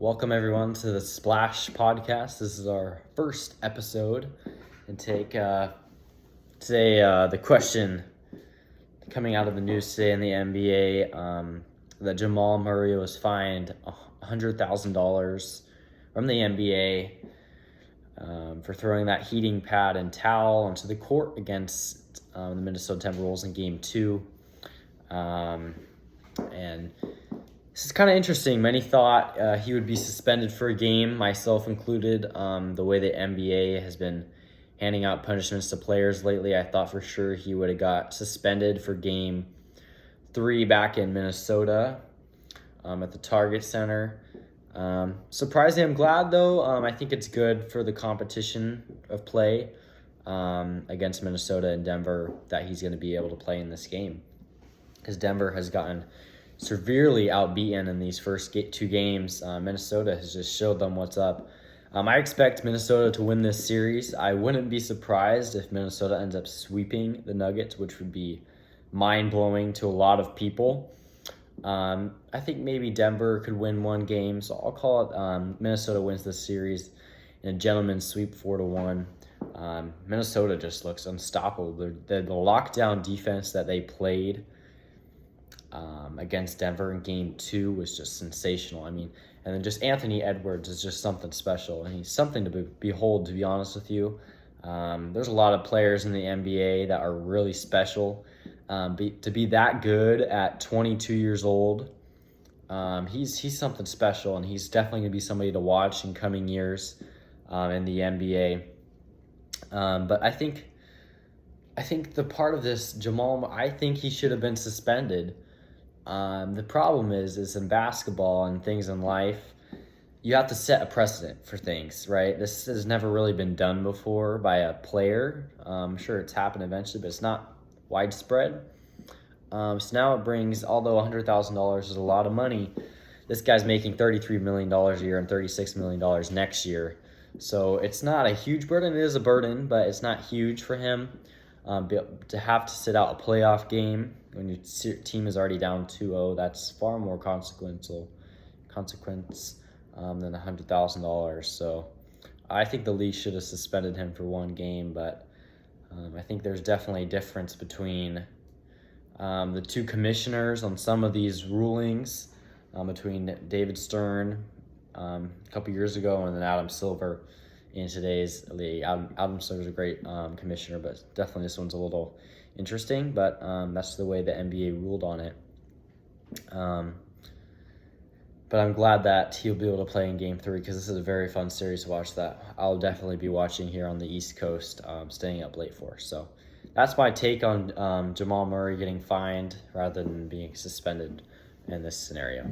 Welcome everyone to the Splash podcast. This is our first episode and take today the question coming out of the news today in the NBA that Jamal Murray was fined $100,000 from the NBA for throwing that heating pad and towel onto the court against the Minnesota Timberwolves in Game 2. And this is kind of interesting. Many thought he would be suspended for a game, myself included. The way the NBA has been handing out punishments to players lately, I thought for sure he would have got suspended for Game 3 back in Minnesota at the Target Center. Surprisingly, I'm glad, though. I think it's good for the competition of play against Minnesota and Denver that he's going to be able to play in this game, because Denver has gotten severely outbeaten in these first two games. Minnesota has just showed them what's up. I expect Minnesota to win this series. I wouldn't be surprised if Minnesota ends up sweeping the Nuggets, which would be mind-blowing to a lot of people. I think maybe Denver could win one game, so I'll call it Minnesota wins this series in a gentleman's sweep 4-1. Minnesota just looks unstoppable. The lockdown defense that they played against Denver in Game 2 was just sensational. And then just Anthony Edwards is just something special, and he's something to behold, to be honest with you. There's a lot of players in the NBA that are really special. To be that good at 22 years old, he's something special, and he's definitely going to be somebody to watch in coming years in the NBA. But I think the part of this, I think he should have been suspended. The problem is in basketball and things in life, you have to set a precedent for things, right? This has never really been done before by a player. I'm sure it's happened eventually, but it's not widespread. So now it brings, although $100,000 is a lot of money, this guy's making $33 million a year and $36 million next year. So it's not a huge burden. It is a burden, but it's not huge for him. To have to sit out a playoff game when your team is already down 2-0, that's far more consequence than $100,000. So I think the league should have suspended him for one game, but I think there's definitely a difference between the two commissioners on some of these rulings, between David Stern a couple years ago and then Adam Silver in today's league. Adam Silver's a great commissioner, but definitely this one's a little interesting. But that's the way the NBA ruled on it. But I'm glad that he'll be able to play in Game 3, because this is a very fun series to watch that I'll definitely be watching here on the East Coast, staying up late for. So that's my take on Jamal Murray getting fined rather than being suspended in this scenario.